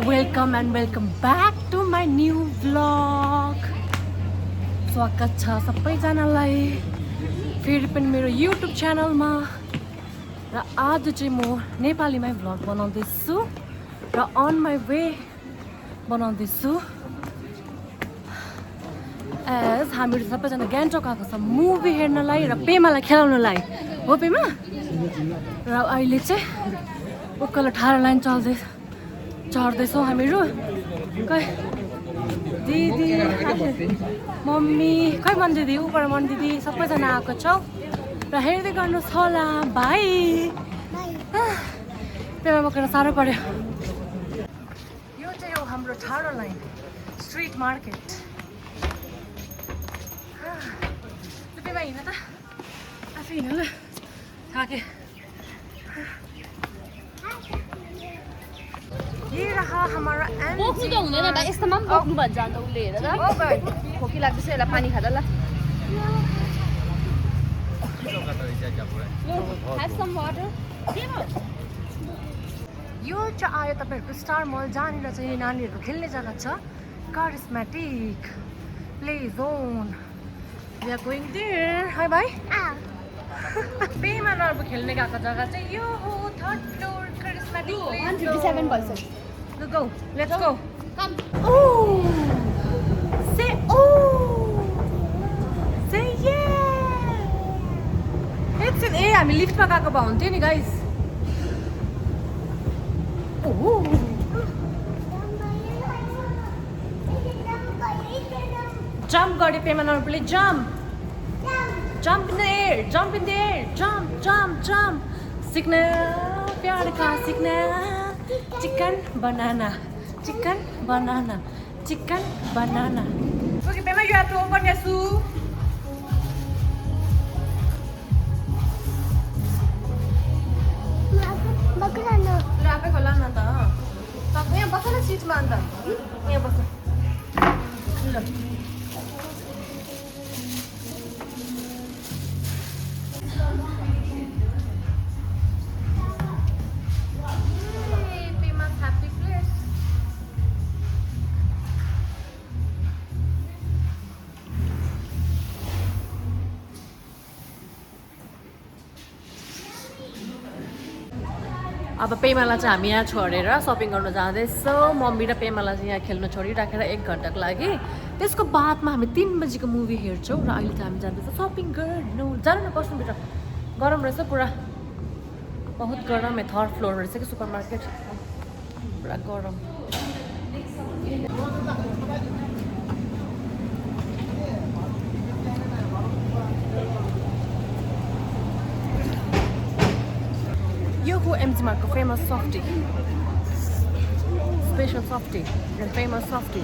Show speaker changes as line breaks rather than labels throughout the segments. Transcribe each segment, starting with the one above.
Welcome and welcome back to my new vlog. स्वागत छ सबैजनालाई फेरि पनि मेरो YouTube च्यानलमा र आज चाहिँ म नेपालीमै भ्लग बनाउँदैछु र अन माई वे बनाउँदैछु एज हामीहरू सबैजना गान्तोक आएको छ मुभी हेर्नलाई र पेमालाई खेलाउनलाई हो पेमा र अहिले चाहिँ उकालो ठाडो लाइन चढ्दैछौँ हामीहरू खै दिदी मम्मी खै मन दिदी उपर मन दिदी सबैजना आएको छौँ र हेर्दै गर्नुहोस् होला बाई पेमा बोकेर साह्रो पर्यो यो चाहिँ हो हाम्रो ठाडो लाइन स्ट्रिट मार्केट पेमा हिँड त आफै हिँड ल थाके ये रहा हमारा
बोक्नु त हुँदैन त यस्तोमा पनि बोक्नु भन्छ अन्त उसले हेर त खोकी लाग्दैछ यसलाई पानी खाँदा ल
यो चाहिँ आयो तपाईँहरूको स्टार मल जहाँनिर चाहिँ नानीहरू खेल्ने जग्गा छ charismatic play zone we are going there hi भाइ पेमा नर्बु खेल्ने गएको जग्गा चाहिँ यो हो थर्ड फ्लोर करिस्मेटिक
157 भइसक्यो
Go, let's go. Come. Oh, say oh, say yeah. It's an A. I'm lift pa kaka ba hunthyo ni guys. Oh. Jump gari pema na play jump. Jump in the air. Jump in the air. Jump, jump, jump. Signal, pyar ka signal. Chicken banana, chicken banana, chicken banana. Okay, Pema, you have to open your shoe.
बक्रानो
ल आफै खोला न त यहाँ बस न सिटमा अन्त यहाँ बस ल अब पेमालाई चाहिँ हामी यहाँ छोडेर सपिङ गर्न जाँदैछौँ मम्मी र पेमालाई चाहिँ यहाँ खेल्न छोडिराखेर 1 घन्टाको लागि त्यसको बादमा हामी 3 बजीको मुभी हेर्छौँ र अहिले चाहिँ हामी जाँदैछौँ सपिङ गर्नु जानु न बस्नुभित्र गरम रहेछ पुरा बहुत गरम है थर्ड फ्लोर रहेछ कि सुपर मार्केट पुरा गरम यो हो एमजी मार्टको famous softy special softy and famous softy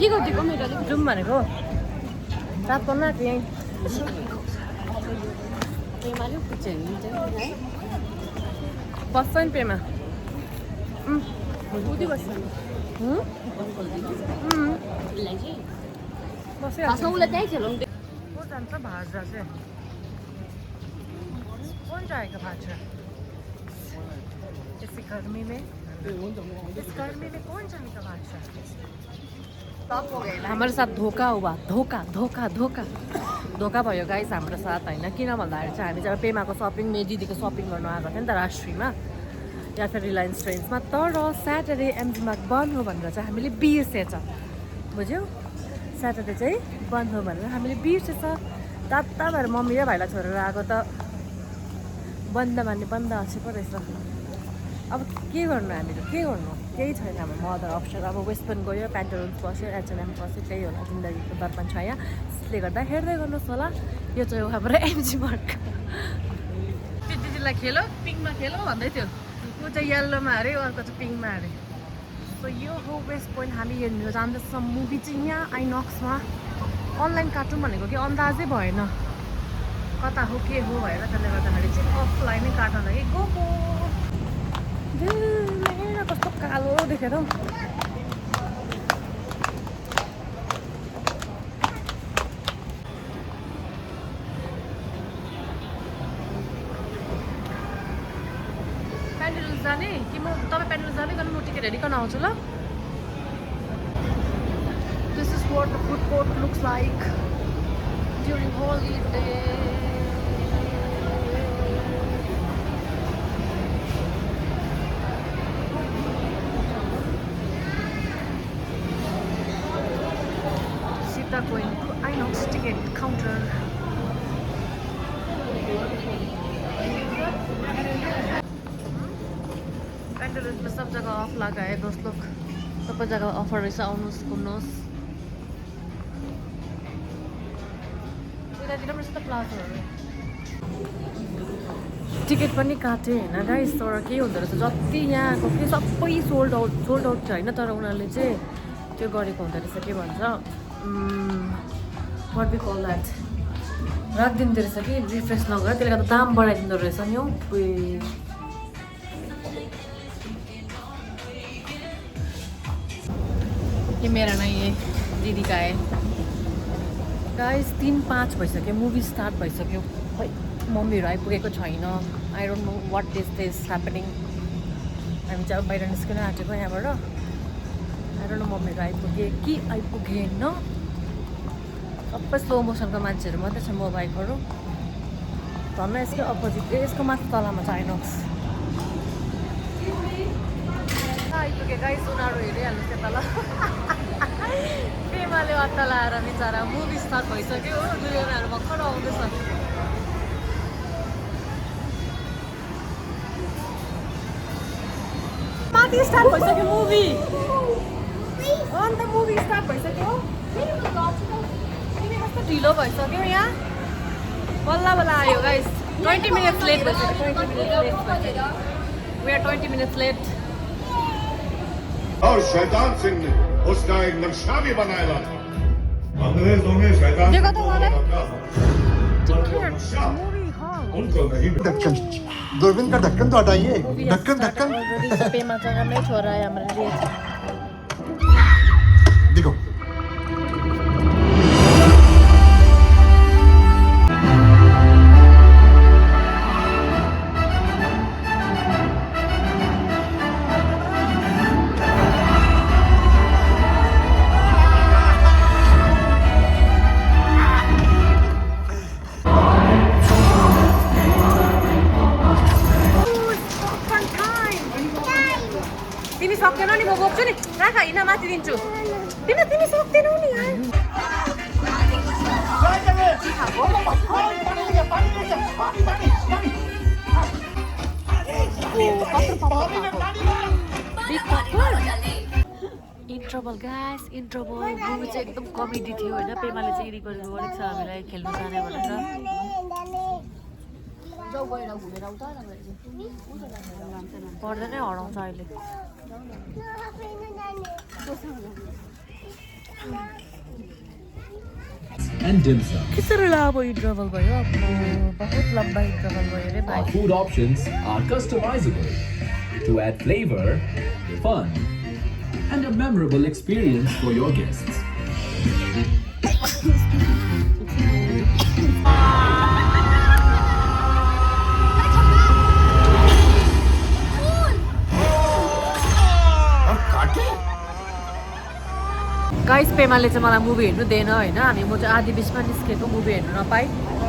के गरिदिएको मेरो जाउँ भनेको रात पर्न आएको यहीँ बस्छ नि पेमा उदी बस्छ
उसलाई त्यहीँ खेलौँ
को जान्छ भाजा चाहिँ कौन जाएगा भाजा इस गर्मी में कौन जाएगा भाजा हमारे साथ धोका हुआ धोका धोका धोका धोका भयो गाइस हाम्रो साथ होइन किन भन्दाखेरि चाहिँ हामी चाहिँ पेमाको सपिङ मेरो दिदीको सपिङ गर्नु आएको थियो नि त राष्ट्रियमा या फिर रिलायन्स ट्रेन्ड्समा तर स्याटरडे एमजी मार्ट बन्द हो भनेर चाहिँ हामीले बिर्सेछ बुझ्यौ स्याटरडे चाहिँ बन्द हो भनेर हामीले बिर्सेछ तात्ता भएर मम्मी र भाइलाई छोडेर आएको त बन्द मान्ने बन्द अझै पो रहेछ अब के गर्नु हामीहरू के गर्नु केही छैन हाम्रो मदर अप्सन अब वेस्टर्न गयो प्यान्टरुन्स बस्यो एचएनएम बस्यो त्यही होला जिन्दगीको दर्पण छाया त्यसले गर्दा हेर्दै गर्नुहोस् होला यो चाहिँ हो हाम्रो एमजी मार्ट दिदीलाई खेलो पिङमा खेलो भन्दै थियो ऊ चाहिँ येल्लोमा अरे अर्को चाहिँ पिङमा अरे सो यो हो वेस्ट पोइन्ट हामी हेर्नु जाँदैछौँ मुभी चाहिँ यहाँ आइनक्समा अनलाइन काटौँ भनेको कि अन्दाजै भएन कता हो के हो भएर त्यसले गर्दाखेरि चाहिँ अफलाइनै काट्न लागि गएको कस्तो कालो देखेर जाने कि म तपाईँ पेन्डलुस जाँदै गर्नु म टिकट हेरिकन आउँछु ल This is what the food court looks like during holiday. Sita going to Inox ticket counter. पेन्डलुस में सब जगह अफ लगा है दोस्त लोग सब जगह अफर रहेछ आउनुहोस् घुम्नुहोस् यतातिर पनि यस्तो प्लाजहरू टिकट पनि काटेँ होइन गाइस तर के हुँदो रहेछ जति यहाँको के सबै सोल्ड आउट छ होइन तर उनीहरूले चाहिँ त्यो गरेको हुँदो रहेछ के भन्छ वाट बी कल द्याट राखिदिँदो रहेछ कि रिफ्रेस नगरेर त्यसले गर्दा दाम बढाइदिँदो रहेछ नि हौ ये मेरा नहीं है दीदी का है गाइस 3-5 भइसक्यो मुभी स्टार्ट भइसक्यो खै मम्मीहरू आइपुगेको छैन I don't know what is this happening हामी चाहिँ अब बाहिर निस्किन आँटेको यहाँबाट आई डोन्ट नो मम्मीहरू आइपुगे कि आइपुगेन सबै स्लो मोसनको मान्छेहरू मात्रै छ म बाइकहरू धन्न यसको अपोजिट यसको माथि तलामा छ आइनक्स आइपुगे गाइस उनीहरू हेरिहाल्नुहोस् त्यता ल पेमाले अत्ता लाएर बिचरा मुभी स्टार्ट भइसक्यो हो दुईजनाहरू भर्खर आउँदैछ माथि स्टार्ट भइसक्यो मुभी अन्त मुभी स्टार्ट भइसक्यो तिमी कस्तो ढिलो भइसक्यो यहाँ बल्ल बल्ल आयो गाइस 20 मिनट्स लेट भइसक्यो 20 मिनट्स लेट भइसक्यो वी आर 20 मिनट्स लेट
और शैतान सिंह ने उसका एक नक्शा भी बनाया था अंग्रेजों ने शैतान
देखो तो वाले
नक्शा उनको नहीं
ढक्कन दूरबीन का ढक्कन तो हटाइए ढक्कन ढक्कन
पेमा जग्गामै छोरा है हाम्रो रेट
देखो
तिमी सक्दैनौ नि म बोक्छु नि राख हिँड माथि दिन्छु तिमी सक्दैनौ नि इन्ट्रभल गाइस इन्ट्रभल मुभी चाहिँ एकदम कमेडी थियो होइन पेमाले चाहिँ रिक्वेस्ट गरेको छ हामीलाई खेल्नु जाने भनेर पर्दैन हराउँछ अहिले
and dim sum.
किसरी लामो इन्टरभल भयो आफ्नो बहुत लम्बा इन्टरभल भयो रे भाइ
Our food options are customizable to add flavor, fun, and a memorable experience for your guests.
Guys पेमाले चाहिँ मलाई मुभी हेर्नु दिएन होइन हामी म चाहिँ आधी बिचमा निस्केको मुभी हेर्नु नपाएँ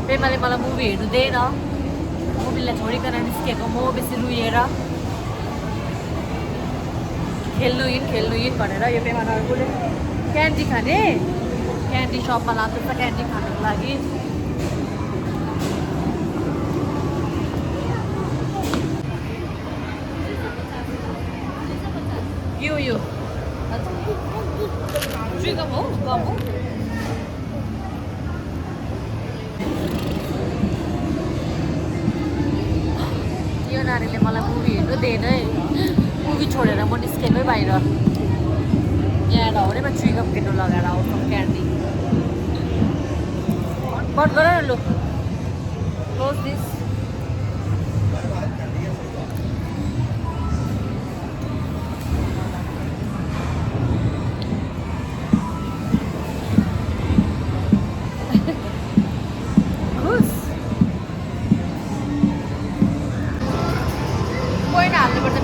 पेमाले मलाई मुभी हेर्नु दिएन मुभीलाई छोडिकन निस्केको म बेसी रुएर खेल्नु हिँड भनेर यो पेमाले क्यान्डी खाने क्यान्डी सपमा लाग्दैछ क्यान्डी खानुको लागि यो gum हो यो नानीले मलाई मुभी हेर्नु दिएन है मुभी छोडेर म निस्केकै बाहिर यहाँ हौडेमा चुइगम किन्नु लगाएर आउँछ क्यान्डी कट गर न लु क्लोज दिस कोही नहाल्नुपर्छ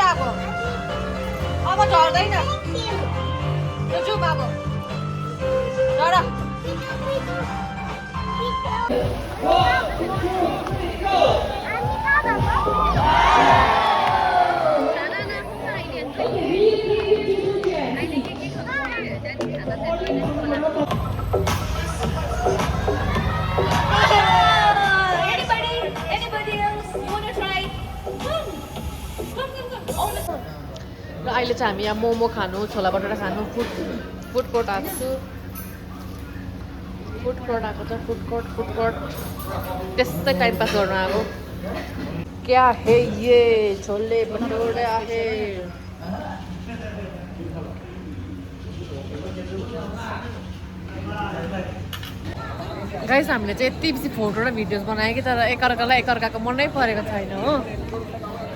अब अब झर्दैन यो चुप अब झर र अहिले चाहिँ हामी यहाँ मोमो खानु छोला बटाटा खानु फुड कोर्ट आएको छु फुड कोर्ट आएको छ फुड कोर्ट त्यस्तै टाइम पास गर्नु आएको क्या है ये छोले भटोरे आहे गाइस हामीले चाहिँ यति बेसी फोटो र भिडियोज बनायो कि तर एकअर्काको मनै परेको छैन हो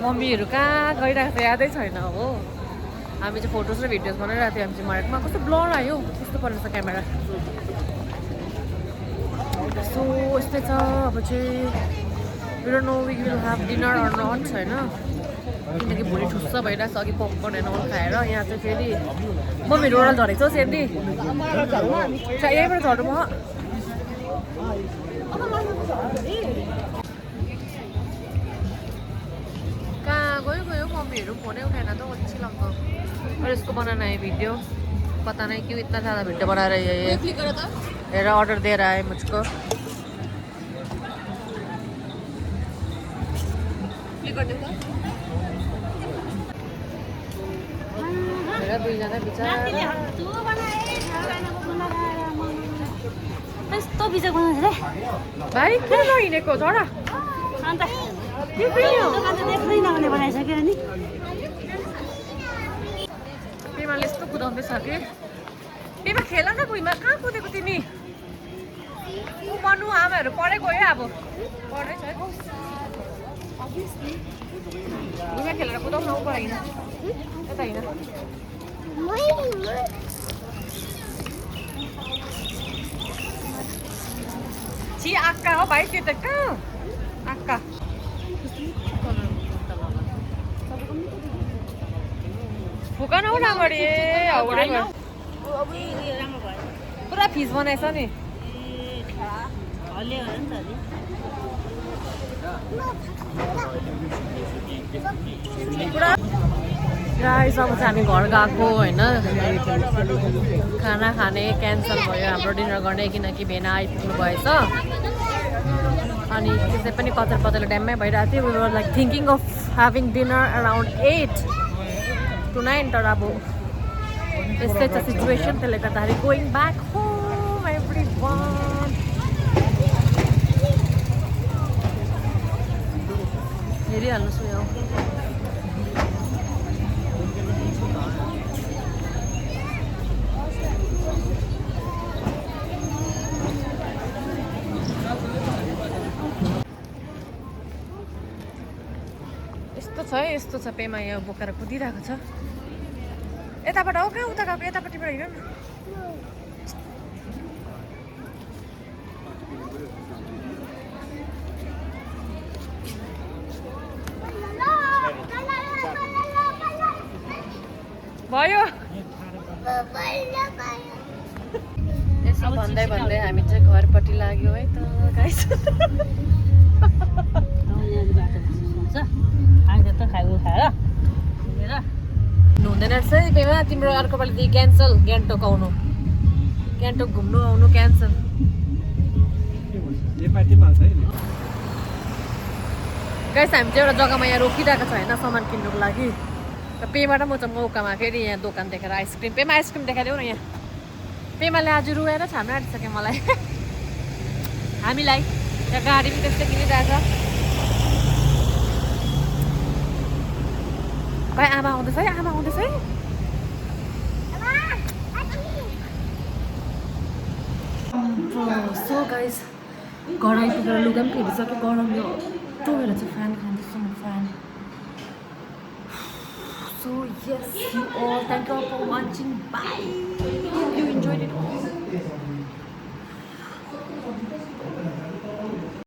मम्मीहरू कहाँ गइरहेको छ यादै छैन हो हामी चाहिँ फोटोज र भिडियोज बनाइरहेको थियौँ हामी चाहिँ मार्केटमा कस्तो ब्लर आयो कस्तो पर्ने छ क्यामेरा सो यस्तै छ अब चाहिँ we don't know we will have dinner or not होइन किनकि भुँडी ठुस्स भइरहेको छ अघि पपकर्न होइन खाएर यहाँ चाहिँ फेरि मम्मीहरू ओह्रालो झरेको छ सेन्डी यहीँबाट झर्नु म कहाँ गयो मम्मीहरू फोनै उठाएन त अच्छी लाग्दो और इसको बनाना है वीडियो पता नहीं क्यों इतना ज़्यादा वीडियो बना रही है ये मेरा ऑर्डर दे रहा है मुझको मेरा दुईजना बिचरा
यस्तो बिजक बनाउँछ रे
भाइ किन नहिँडेको झरा
अन्त दोकान त देख्दै नहुने बनाइसक्यो नि
पेमाले यस्तो कुदाउँदैछ कि पेमा खेल न भुइँमा कहाँ कुदेको तिमी मनु आमाहरू पढै गयो अब पढ्दै छ भुइँमा खेलेर कुदाउन ऊ पर होइन यता होइन छि आक्का हो भाइ त्यो त कहाँ आक्का फुकन हौ राम्ररी पुरा फिस बनाएछ नि गाइस अब चाहिँ हामी घर गएको होइन खाना खाने क्यान्सल भयो हाम्रो डिनर गर्ने किनकि भेना आइपुग्नु भएछ अनि त्यसै पनि कचर पचर ड्याममै भइरहेको थियो we were like thinking of having dinner around 8 to 9 तर अब यस्तै छ सिचुएसन त्यसले गर्दाखेरि गोइङ ब्याक होम एभ्रिवान हेरिहाल्नुहोस् यो यस्तो छ पेमा यहाँ बोकेर कुदिरहेको छ यताबाट हो कहाँ उता गएको यतापट्टिबाट हिँड न भयो यसो भन्दै भन्दै हामी चाहिँ घरपट्टि लाग्यो है त गाइस हुँदैन रहेछ है पेमा तिम्रो अर्को पालिदेखि क्यान्सल गान्तोक आउनु गान्तोक घुम्नु आउनु क्यान्सल गाइस हामी चाहिँ एउटा जग्गामा यहाँ रोकिरहेको छ होइन सामान किन्नुको लागि र पेमा र म चाहिँ मौकामा फेरि यहाँ दोकान देखेर आइसक्रिम पेमा आइसक्रिम देखाइदेऊ न यहाँ पेमाले आज रुएर छाम्न आँटिसक्यो मलाई हामीलाई यहाँ गाडी पनि त्यस्तै किनिरहेछ भाइ आमा आउँदैछ है आमा आउँदैछ है सो गाइस घर आइपुगेर लुगा पनि फेरिसक्यो गरमले टोकेर चाहिँ फ्यान खाँदैछु म फ्यान so yes you all thank you for watching bye hope you enjoy